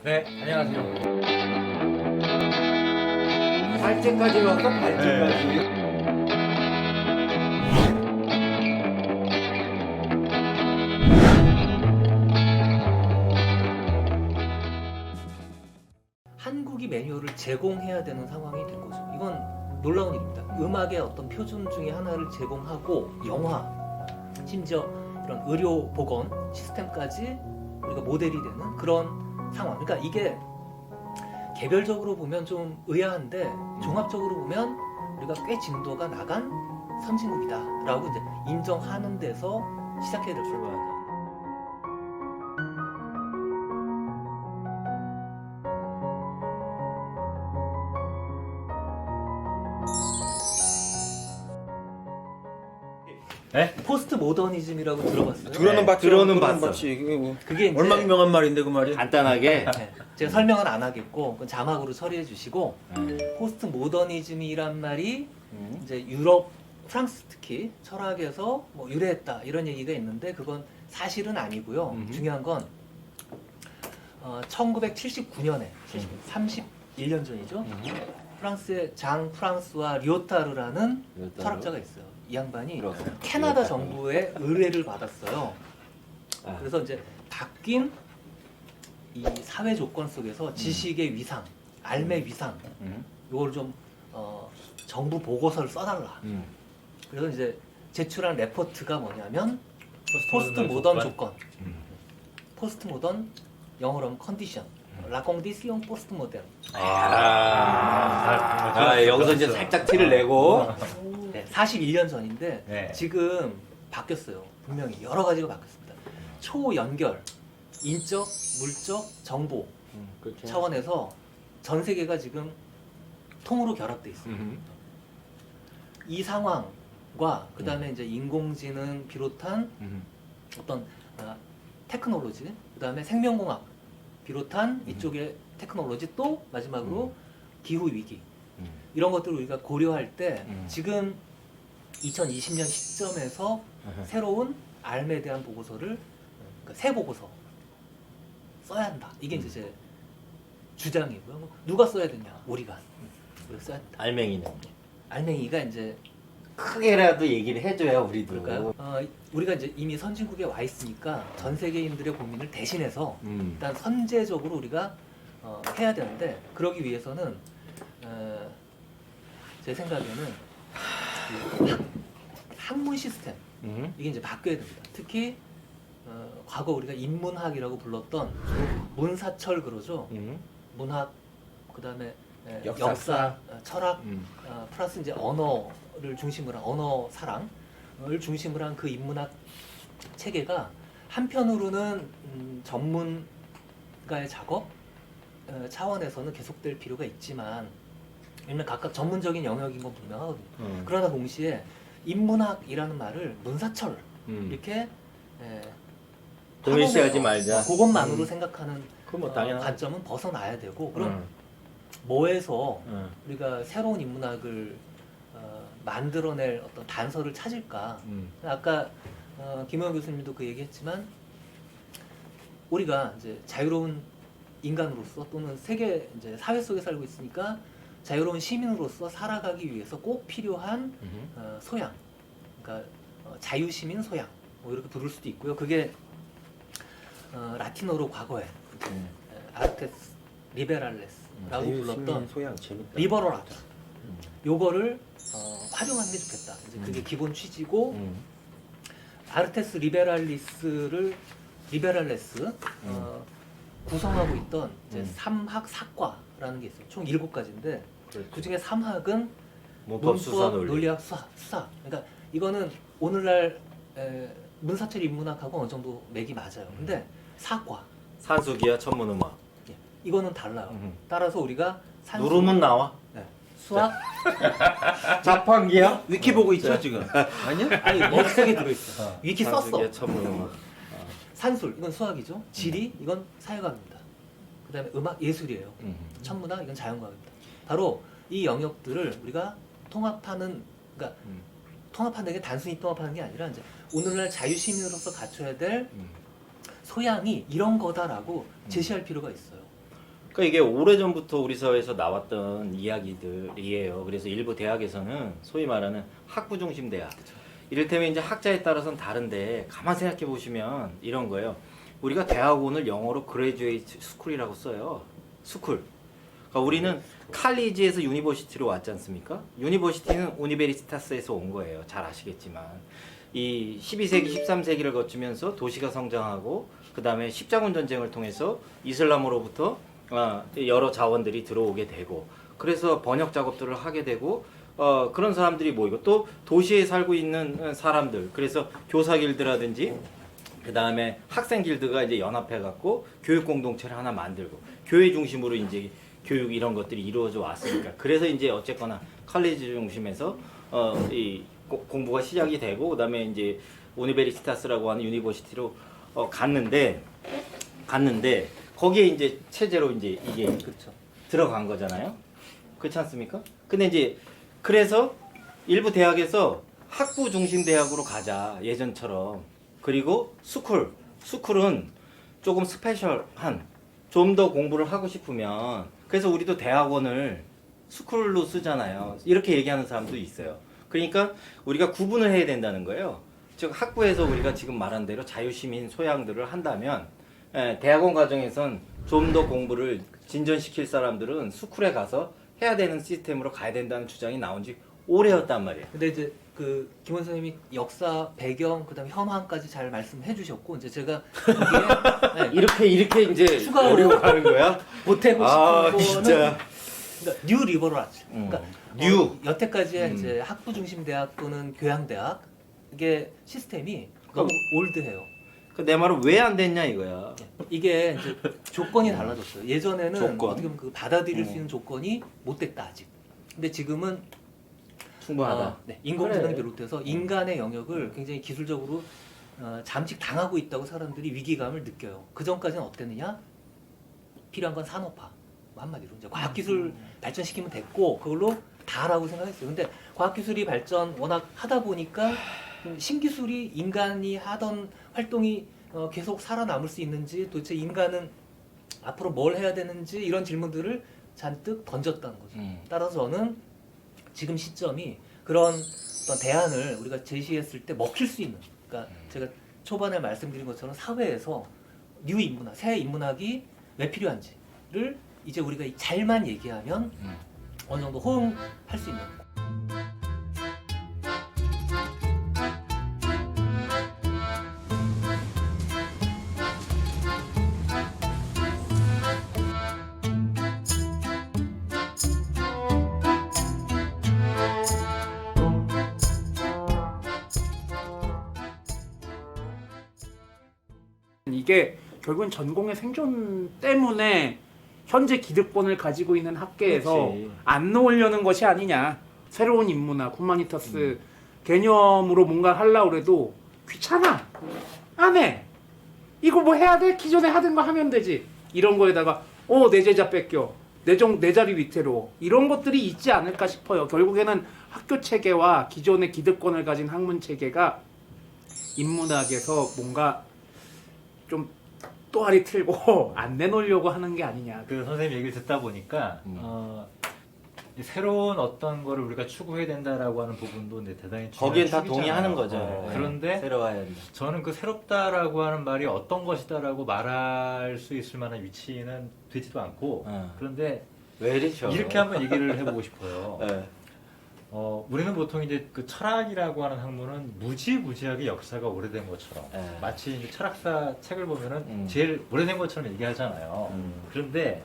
네, 안녕하세요. 발제까지 왔어? 발제까지. 한국이 매뉴얼을 제공해야 되는 상황이 된 거죠. 이건 놀라운 일입니다. 음악의 어떤 표준 중에 하나를 제공하고 영화, 심지어 이런 의료 보건 시스템까지 우리가 모델이 되는 그런 상황. 그러니까 이게 개별적으로 보면 좀 의아한데 종합적으로 보면 우리가 꽤 진도가 나간 선진국이다라고 이제 인정하는 데서 시작해야 될 거예요. 네? 포스트 모더니즘이라고 들어봤어요? 들어는 봤죠. 들어는 들어는 봤어. 봤지. 이게 뭐 그게 이제 얼마나 유명한 말인데 그 말이. 간단하게. 네, 제가 설명은 안 하겠고 그건 자막으로 처리해 주시고 포스트 모더니즘이란 말이 이제 유럽, 프랑스 특히 철학에서 뭐 유래했다 이런 얘기가 있는데 그건 사실은 아니고요. 중요한 건 1979년에 31년 전이죠. 프랑스의 장 프랑스와 리오타르라는 철학자가 있어요. 이 양반이 들어봤어요. 캐나다 리오타르. 정부의 의뢰를 받았어요. 아. 그래서 이제 바뀐 이 사회 조건 속에서 지식의 위상, 삶의 위상, 이걸 좀 정부 보고서를 써달라. 그래서 이제 제출한 레포트가 뭐냐면 포스트 모던 조건, 포스트 모던 영어로 하면 컨디션, 라 컨디시옹 포스트 모던. 여기서 이제 살짝 티를 내고. 네, 41년 전인데 네. 지금 바뀌었어요. 분명히 여러 가지가 바뀌었습니다. 초연결, 인적, 물적, 정보 그렇죠. 차원에서 전 세계가 지금 통으로 결합돼 있어요. 이 상황과 그 다음에 이제 인공지능 비롯한 어떤 테크놀로지, 그 다음에 생명공학 비롯한 이쪽의 테크놀로지 또 마지막으로 기후 위기 이런 것들을 우리가 고려할 때 지금 2020년 시점에서 새로운 삶에 대한 보고서를 그러니까 새 보고서 써야 한다. 이게 이제 제 주장이고요. 뭐 누가 써야 되냐? 우리가 써야 된다. 알맹이는 알맹이가 이제 크게라도 얘기를 해줘야 우리도. 그럴까요? 우리가 이제 이미 선진국에 와 있으니까 전 세계인들의 고민을 대신해서 일단 선제적으로 우리가 해야 되는데 그러기 위해서는 제 생각에는 그 학문 시스템 이게 이제 바뀌어야 됩니다. 특히 과거 우리가 인문학이라고 불렀던 문사철 그러죠. 문학 그다음에 역사, 철학 플러스 이제 언어를 중심으로 한 언어 사랑을 중심으로 한 그 인문학 체계가 한편으로는 전문가의 작업 차원에서는 계속될 필요가 있지만 왜냐면 각각 전문적인 영역인 건 분명하거든요. 그러나 동시에 인문학이라는 말을 문사철 이렇게 동일시하지 말자. 그것만으로 생각하는 그건 뭐 당연한. 관점은 벗어나야 되고 그럼 뭐에서 응. 우리가 새로운 인문학을 만들어낼 어떤 단서를 찾을까? 아까 김호영 교수님도 그 얘기했지만 우리가 이제 자유로운 인간으로서 또는 세계 이제 사회 속에 살고 있으니까 자유로운 시민으로서 살아가기 위해서 꼭 필요한 소양, 그러니까 자유시민 소양 뭐 이렇게 부를 수도 있고요. 그게 라틴어로 과거에 아르테스 리베랄레스라고 불렀던 소양 재밌다. 리버럴 아트 요거를 활용하는 게 좋겠다. 이제 그게 기본 취지고 아르테스 리베랄레스 구성하고 있던 이제 삼학 사과라는 게 있어요. 총 7가지인데 그 중에 3학은 문법, 수사, 논리. 논리학, 수사. 그러니까 이거는 오늘날 문사철 인문학하고 어느 정도 맥이 맞아요. 근데 사과 산수기야 천문음악. 이거는 달라요. 따라서 우리가 산수, 누르면 나와. 수학 자판기야? 위키 보고 있죠 지금. 아니야? 아니 머릿속에 들어있어. 위키 썼어. 산수기야 천문음악. 산술 이건 수학이죠. 지리 이건 사회과학입니다. 그다음에 음악 예술이에요. 천문학 이건 자연과학입니다. 바로 이 영역들을 우리가 통합하는 그러니까 통합하는 게 단순히 통합하는 게 아니라 이제 오늘날 자유시민으로서 갖춰야 될 소양이 이런 거다라고 제시할 필요가 있어요. 그러니까 이게 오래전부터 우리 사회에서 나왔던 이야기들이에요. 그래서 일부 대학에서는 소위 말하는 학부 중심 대학. 이를테면 이제 학자에 따라서는 다른데 가만 생각해 보시면 이런 거예요. 우리가 대학원을 영어로 그레듀에이트 스쿨이라고 써요. 스쿨. 그러니까 우리는 칼리지에서 유니버시티로 왔지 않습니까? 유니버시티는 우니베리스타스에서 온 거예요. 잘 아시겠지만. 이 12세기, 13세기를 거치면서 도시가 성장하고 그 다음에 십자군 전쟁을 통해서 이슬람으로부터 여러 자원들이 들어오게 되고 그래서 번역 작업들을 하게 되고 그런 사람들이 모이고 또 도시에 살고 있는 사람들 그래서 교사 길드라든지 그 다음에 학생 길드가 이제 연합해 갖고 교육 공동체를 하나 만들고 교회 중심으로 이제 교육 이런 것들이 이루어져 왔으니까 그래서 이제 어쨌거나 칼리지 중심에서 이 공부가 시작이 되고 그 다음에 이제 우니베리시타스라고 하는 유니버시티로 갔는데 거기에 이제 체제로 이제 이게 그렇죠. 들어간 거잖아요. 그렇지 않습니까? 근데 이제 그래서 일부 대학에서 학부 중심 대학으로 가자 예전처럼 그리고 스쿨은 조금 스페셜한 좀 더 공부를 하고 싶으면 그래서 우리도 대학원을 스쿨로 쓰잖아요. 이렇게 얘기하는 사람도 있어요. 그러니까 우리가 구분을 해야 된다는 거예요. 즉 학부에서 우리가 지금 말한 대로 자유시민 소양들을 한다면 대학원 과정에선 좀 더 공부를 진전시킬 사람들은 스쿨에 가서 해야 되는 시스템으로 가야 된다는 주장이 나온 지 오래였단 말이에요. 근데 이제 그 김원 선생님이 역사 배경 그다음에 현황까지 잘 말씀해 주셨고 이제 제가 거기에 이렇게 이제 추가로 어려고 가는 거야? 보태고 아 싶은 진짜. 거는 그러니까 뉴 리버럴 아츠. 그러니까 뉴. 여태까지의 이제 학부 중심 대학 또는 교양 대학 이게 시스템이 너무 올드해요. 내 말은 왜 안 됐냐 이거야. 이게 이제 조건이 달라졌어요. 예전에는 조건. 어떻게 보면 그 받아들일 수 있는 조건이 못 됐다 아직. 근데 지금은 충분하다. 네, 인공지능을 그래. 비롯해서 인간의 영역을 굉장히 기술적으로 잠식 당하고 있다고 사람들이 위기감을 느껴요. 그 전까지는 어땠느냐? 필요한 건 산업화. 뭐 한마디로 이제 과학기술 발전시키면 됐고 그걸로 다라고 생각했어요. 근데 과학기술이 발전 워낙 하다 보니까 신기술이 인간이 하던 활동이 계속 살아남을 수 있는지 도대체 인간은 앞으로 뭘 해야 되는지 이런 질문들을 잔뜩 던졌다는 거죠. 따라서 저는 지금 시점이 그런 어떤 대안을 우리가 제시했을 때 먹힐 수 있는 그러니까 제가 초반에 말씀드린 것처럼 사회에서 뉴 인문학, 새 인문학이 왜 필요한지를 이제 우리가 잘만 얘기하면 어느 정도 호응할 수 있는 이게 결국은 전공의 생존 때문에 현재 기득권을 가지고 있는 학계에서 그렇지. 안 놓으려는 것이 아니냐. 새로운 인문학, 후마니터스 개념으로 뭔가 하려고 해도 귀찮아. 안 해. 이거 뭐 해야 돼? 기존에 하던 거 하면 되지. 이런 거에다가 내 제자 뺏겨. 내 자리 위태로워. 이런 것들이 있지 않을까 싶어요. 결국에는 학교 체계와 기존의 기득권을 가진 학문 체계가 인문학에서 뭔가 좀 또아리 틀고 안 내놓으려고 하는 게 아니냐. 그 선생님 얘기를 듣다 보니까 이 새로운 어떤 거를 우리가 추구해야 된다라고 하는 부분도 이제 대단히 거기엔 중요한 다 축이잖아요. 동의하는 거죠. 그런데 새로워야 된다. 저는 그 새롭다라고 하는 말이 어떤 것이다라고 말할 수 있을 만한 위치는 되지도 않고 그런데 왜 이러죠? 이렇게 한번 얘기를 해보고 싶어요. 네. 우리는 보통 이제 그 철학이라고 하는 학문은 무지무지하게 역사가 오래된 것처럼 네. 마치 이제 철학사 책을 보면은 제일 오래된 것처럼 얘기하잖아요. 그런데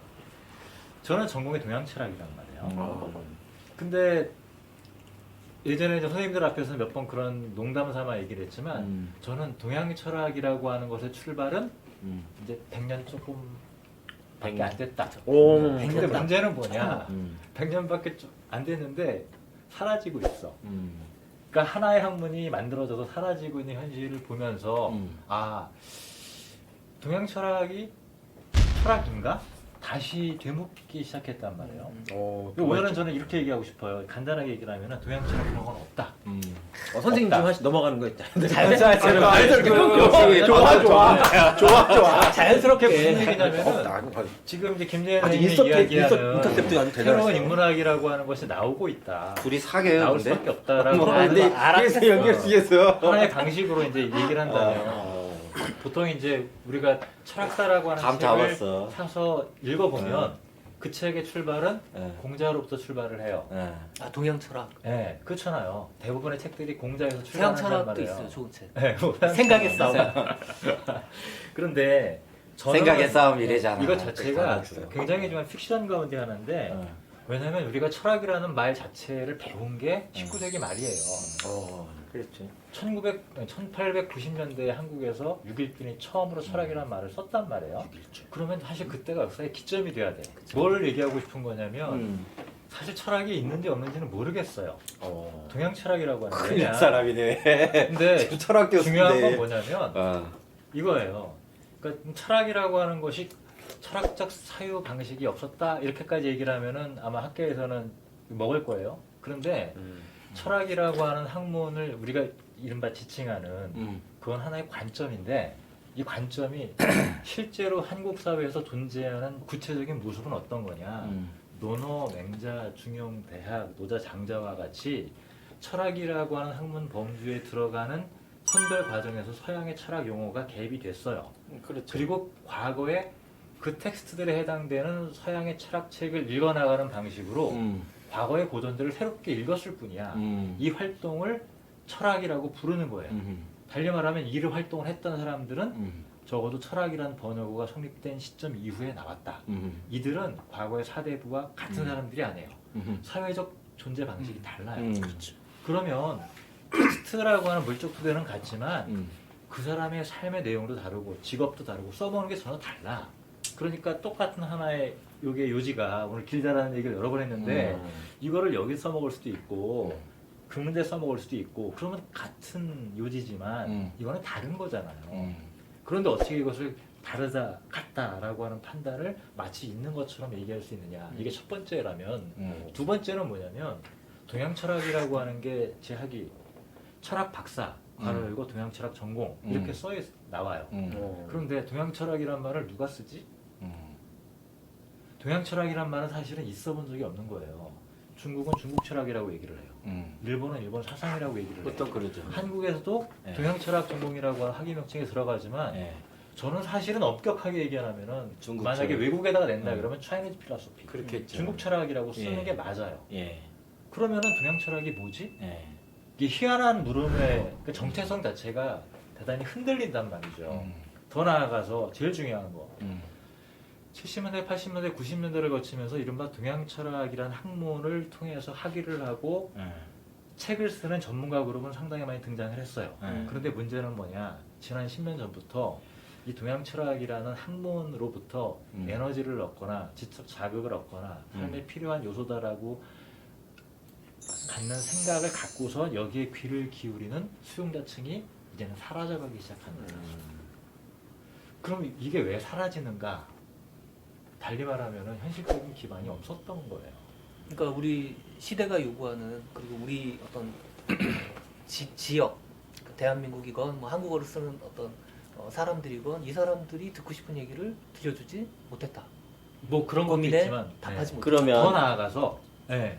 저는 전공이 동양 철학이란 말이에요. 근데 예전에 이제 선생님들 앞에서 몇 번 그런 농담 삼아 얘기를 했지만 저는 동양 철학이라고 하는 것의 출발은 이제 100년 조금 밖에 안 됐다. 근데 문제는 뭐냐? 100년밖에 안 됐는데 사라지고 있어. 그러니까 하나의 학문이 만들어져서 사라지고 있는 현실을 보면서 아 동양 철학이 철학인가? 다시 되묻기 시작했단 말이에요. 그 오늘은 저는 이렇게 얘기하고 싶어요. 간단하게 얘기를 하면은 동양 철학 그런 건 없다. 선생님 좀 없다. 넘어가는 거 있다. 좋아. 자연스럽게. 무슨 얘기냐면은 지금 이제 김재현 선생님이 이야기하는 인터셉트가 아주 새로운 대단하시네요. 인문학이라고 하는 것이 나오고 있다. 둘이 사겨요 나올 근데? 수밖에 없다라고 뭐, 하는 근데 알았어. 그래서 연결시겠어. 하나의 방식으로 이제 얘기를 한다면 보통 이제 우리가 철학사라고 하는 감 책을 잡았어. 사서 읽어보면 그 책의 출발은 네. 공자로부터 출발을 해요. 네. 아 동양 철학. 네, 그렇잖아요. 대부분의 책들이 공자에서 서양 출발한단 철학도 말이에요. 있어요. 좋은 책. 네, 뭐 생각의 싸움. 그런데 저는 생각의 싸움 이래잖아. 이거 자체가 있어요. 굉장히 좀 픽션 가운데 하나인데 왜냐하면 우리가 철학이라는 말 자체를 배운 게 19세기 말이에요. 그렇지. 1890년대에 한국에서 6.1군이 처음으로 철학이라는 말을 썼단 말이에요. 그러면 사실 그때가 역사의 기점이 돼야 돼. 뭘 얘기하고 싶은 거냐면 사실 철학이 있는지 없는지는 모르겠어요. 동양 철학이라고 하는 게 그냥 사람이네. 근데 철학 교수인데. 중요한 건 뭐냐면 이거예요. 그러니까 철학이라고 하는 것이 철학적 사유 방식이 없었다 이렇게까지 얘기를 하면은 아마 학계에서는 먹을 거예요. 그런데 철학이라고 하는 학문을 우리가 이른바 지칭하는 그건 하나의 관점인데 이 관점이 실제로 한국 사회에서 존재하는 구체적인 모습은 어떤 거냐. 논어, 맹자, 중용, 대학, 노자, 장자와 같이 철학이라고 하는 학문 범주에 들어가는 선별 과정에서 서양의 철학 용어가 개입이 됐어요. 그렇죠. 그리고 과거에 그 텍스트들에 해당되는 서양의 철학책을 읽어나가는 방식으로 과거의 고전들을 새롭게 읽었을 뿐이야. 이 활동을 철학이라고 부르는 거예요. 달리 말하면 이 활동을 했던 사람들은 적어도 철학이라는 번역어가 성립된 시점 이후에 나왔다. 이들은 과거의 사대부와 같은 사람들이 아니에요. 사회적 존재 방식이 달라요. 그러면 텍스트라고 하는 물적 토대는 같지만 그 사람의 삶의 내용도 다르고 직업도 다르고 써먹는 게 전혀 달라. 그러니까 똑같은 하나의 요게 요지가 오늘 길다라는 얘기를 여러 번 했는데 이거를 여기 써먹을 수도 있고 그 문제 써먹을 수도 있고 그러면 같은 요지지만 이거는 다른 거잖아요. 그런데 어떻게 이것을 다르다 같다라고 하는 판단을 마치 있는 것처럼 얘기할 수 있느냐. 이게 첫 번째라면 두 번째는 뭐냐면 동양 철학이라고 하는 게 제 학위 철학 박사 괄호 열고 동양 철학 전공 이렇게 써 나와요. 그런데 동양 철학이란 말을 누가 쓰지? 동양 철학이란 말은 사실은 있어 본 적이 없는 거예요. 중국은 중국 철학이라고 얘기를 해요. 일본은 일본 사상이라고 얘기를 해요. 보통 그러죠. 한국에서도 네. 동양 철학 전공이라고 하는 학위 명칭에 들어가지만 네. 저는 사실은 엄격하게 얘기하면은 중국 만약에 철학. 외국에다가 낸다 그러면 차이니즈 필로소피 그렇겠죠. 중국 철학이라고 쓰는 예. 게 맞아요. 예. 그러면은 동양 철학이 뭐지? 예. 이게 희한한 물음의 그 정체성 자체가 대단히 흔들린단 말이죠. 더 나아가서 제일 중요한 거 70년대, 80년대, 90년대를 거치면서 이른바 동양 철학이라는 학문을 통해서 학위를 하고 책을 쓰는 전문가 그룹은 상당히 많이 등장을 했어요. 그런데 문제는 뭐냐? 지난 10년 전부터 이 동양 철학이라는 학문으로부터 에너지를 얻거나 지적 자극을 얻거나 삶에 필요한 요소다라고 갖는 생각을 갖고서 여기에 귀를 기울이는 수용자층이 이제는 사라져가기 시작합니다. 그럼 이게 왜 사라지는가? 달리 말하면 현실적인 기반이 없었던 거예요. 그러니까 우리 시대가 요구하는 그리고 우리 어떤 지역 그러니까 대한민국이건 뭐 한국어를 쓰는 어떤 사람들이건 이 사람들이 듣고 싶은 얘기를 들려주지 못했다. 뭐 그런 것도 고민에 있지만 답하지 못했다. 그러면 더 나아가서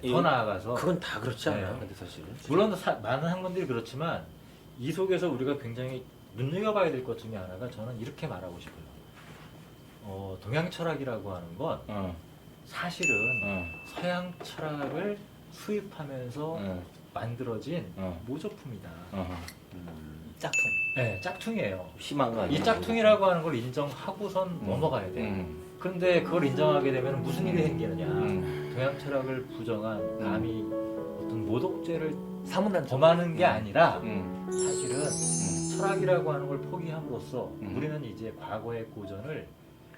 이- 더 나아가서 그건 다 그렇지 않아요? 네. 근데 사실은. 물론 많은 학문들이 그렇지만 이 속에서 우리가 굉장히 눈여겨봐야 될 것 중에 하나가 저는 이렇게 말하고 싶어요. 동양 철학이라고 하는 건 사실은 서양 철학을 수입하면서 만들어진 모조품이다. 짝퉁. 네, 짝퉁이에요. 심한 거 아니에요? 이 짝퉁이라고 하는 걸 인정하고선 넘어가야 돼. 그런데 그걸 인정하게 되면 무슨 일이 생기느냐. 동양 철학을 부정한 감히 어떤 모독죄를 사문난 범하는 게 아니라 사실은 철학이라고 하는 걸 포기함으로써 우리는 이제 과거의 고전을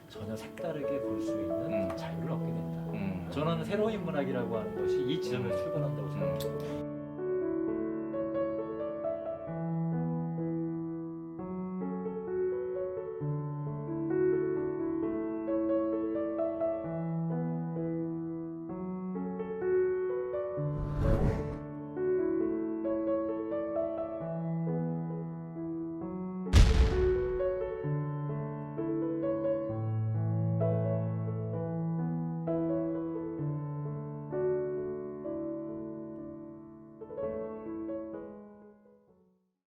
전혀 색다르게 볼 수 있는 자유를 얻게 된다. 저는 새로운 인문학이라고 하는 것이 이 지점에서 출발한다고 생각합니다.